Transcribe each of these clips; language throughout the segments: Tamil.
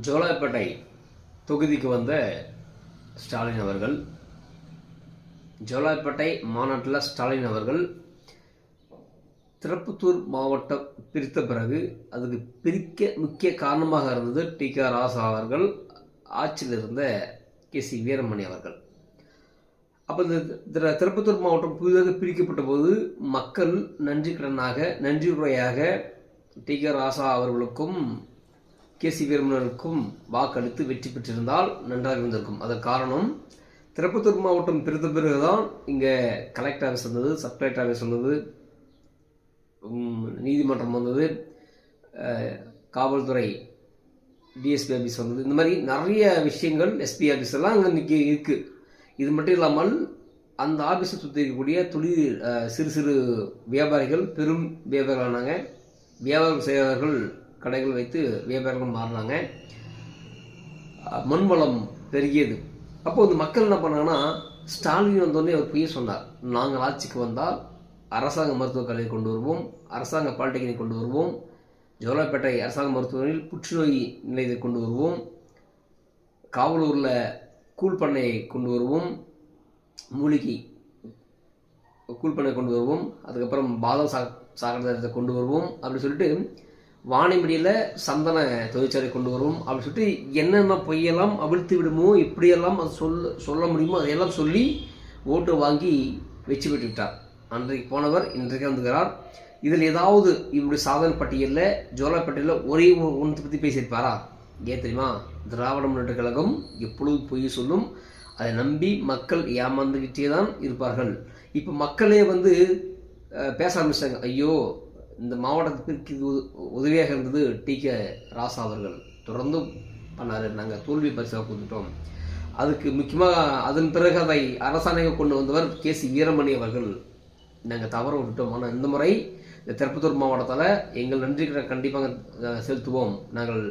ஜோலார்பேட்டை தொகுதிக்கு வந்த ஸ்டாலின் அவர்கள், ஜோலார்பேட்டை மாநாட்டில் ஸ்டாலின் அவர்கள் திருப்பத்தூர் மாவட்டம் பிரித்த பிறகு அதுக்கு பிரிக்க முக்கிய காரணமாக இருந்தது டி.க. ராசா அவர்கள், ஆட்சியில் இருந்த கே.சி. வீரமணி அவர்கள். அப்போ இந்த திருப்பத்தூர் மாவட்டம் புதிதாக பிரிக்கப்பட்ட போது மக்கள் நன்றி உரையாக டி.க. ராசா அவர்களுக்கும் கே.சி. வீரமணிக்கும் வாக்களித்து வெற்றி பெற்றிருந்தால் நன்றாக இருந்திருக்கும். அதற்கு காரணம், திருப்பத்தூர் மாவட்டம் பிரித்த பிறகுதான் இங்கே கலெக்டர் ஆஃபீஸ் வந்தது, சப் கலெக்டர் ஆஃபீஸ் வந்தது, நீதிமன்றம் வந்தது, காவல்துறை டிஎஸ்பி ஆஃபீஸ் வந்தது. இந்த மாதிரி நிறைய விஷயங்கள், எஸ்பி ஆஃபீஸ் எல்லாம் அங்கே இன்றைக்கி இருக்குது. இது மட்டும் இல்லாமல் அந்த ஆஃபீஸை சுற்றி இருக்கக்கூடிய சிறு சிறு வியாபாரிகள் பெரும் வியாபாரிகளானாங்க. வியாபாரம் செய்கிறவர்கள் கடைகள் வைத்து வியாபாரிகள் மாறினாங்க. மண்வளம் பெருகியது. அப்போது இந்த மக்கள் என்ன பண்ணாங்கன்னா, ஸ்டாலின் வந்தோடனே அவர் பொய்ய சொன்னார். நாங்கள் ஆட்சிக்கு வந்தால் அரசாங்க மருத்துவக் கல்லூரி கொண்டு வருவோம், அரசாங்க பாலிடெக்னிக் கொண்டு வருவோம், ஜோலார்பேட்டை அரசாங்க மருத்துவமனையில் புற்றுநோய் நிலையத்தை கொண்டு வருவோம், காவலூரில் கூழ்பண்ணையை கொண்டு வருவோம், மூலிகை கூழ்பண்ணை கொண்டு வருவோம், அதுக்கப்புறம் பாதாம் சாகரத்தை கொண்டு வருவோம் அப்படின்னு சொல்லிட்டு, வாணிமடியில் சந்தன தொழிற்சாலை கொண்டு வருவோம் அப்படின்னு சொல்லிட்டு என்னென்ன பொய்யெல்லாம் அவிழ்த்து விடுமோ, எப்படியெல்லாம் அது சொல்ல முடியுமோ அதையெல்லாம் சொல்லி ஓட்டு வாங்கி வெற்றி பெற்று விட்டார். அன்றைக்கு போனவர் இன்றைக்கு வந்துகிறார். இதில் ஏதாவது இவருடைய சாதனை பட்டியலில் ஜோலார்பேட்டையில் ஒரே ஒன்று பற்றி பேசியிருப்பாரா? ஏன் தெரியுமா? திராவிட முன்னேற்ற கழகம் எப்பொழுது பொய் சொல்லும், அதை நம்பி மக்கள் ஏமாந்துக்கிட்டே தான் இருப்பார்கள். இப்போ மக்களே பேச ஆரம்பிச்சிட்டாங்க. ஐயோ, இந்த மாவட்டத்திற்கு உதவியாக இருந்தது டி.க. ராசா அவர்கள், தொடர்ந்து பண்ணார், நாங்கள் தோல்வி பரிசாக கொடுத்துட்டோம். அதுக்கு முக்கியமாக அதன் பிறகு அதை அரசாணையாக கொண்டு வந்தவர் கே.சி. வீரமணி அவர்கள். நாங்கள் தவற விட்டுட்டோம், ஆனால் இந்த முறை இந்த திருப்பத்தூர் மாவட்டத்தில் எங்கள் நன்றி கண்டிப்பாக செலுத்துவோம். நாங்கள்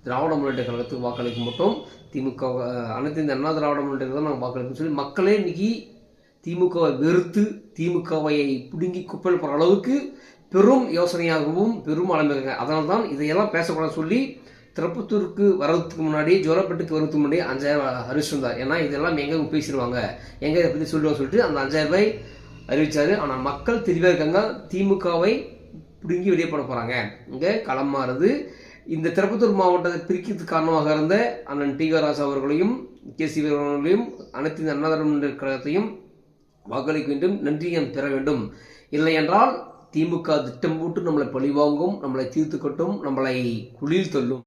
திராவிட முன்னேற்ற கழகத்துக்கு வாக்களிக்க மாட்டோம், திமுக அனைத்து இந்த அண்ணா திராவிட முன்னேற்ற தான் நாங்கள் வாக்களிப்போம் சொல்லி மக்களே இன்னைக்கு திமுகவை வெறுத்து திமுகவை பிடுங்கி குப்பையில் போகிற அளவுக்கு பெரும் யோசனையாகவும் பெரும் அளவுங்க. அதனால தான் இதையெல்லாம் பேசக்கூடாதுன்னு சொல்லி திருப்பத்தூருக்கு வர்றதுக்கு முன்னாடி, ஜோலார்பேட்டுக்கு வர்றதுக்கு முன்னாடி 5000 அறிவிச்சிருந்தார். ஏன்னா இதெல்லாம் எங்கே பேசிடுவாங்க, எங்கே இதை பற்றி சொல்லுவாங்க சொல்லிட்டு அந்த 5000 ரூபாய் அறிவித்தார். ஆனால் மக்கள் தெளிவாக இருக்காங்க, திமுகவை பிடுங்கி வெளியே போட போகிறாங்க. இங்கே களம் மாறுது. இந்த திருப்பத்தூர் மாவட்டத்தை பிரிக்கிறதுக்கு காரணமாக இருந்த அண்ணன் டி.க. ராசா அவர்களையும் கே.சி. வீரமணியையும் அனைத்து இந்த அண்ணா திராவிட முன்னேற்ற கழகத்தையும் வாக்களிக்க வேண்டும், நன்றியை பெற வேண்டும். இல்லை என்றால் திமுக திட்டம் போட்டு நம்மளை பழிவாங்கும், நம்மளை தீர்த்து கட்டும், நம்மளை குளிர் தள்ளும்.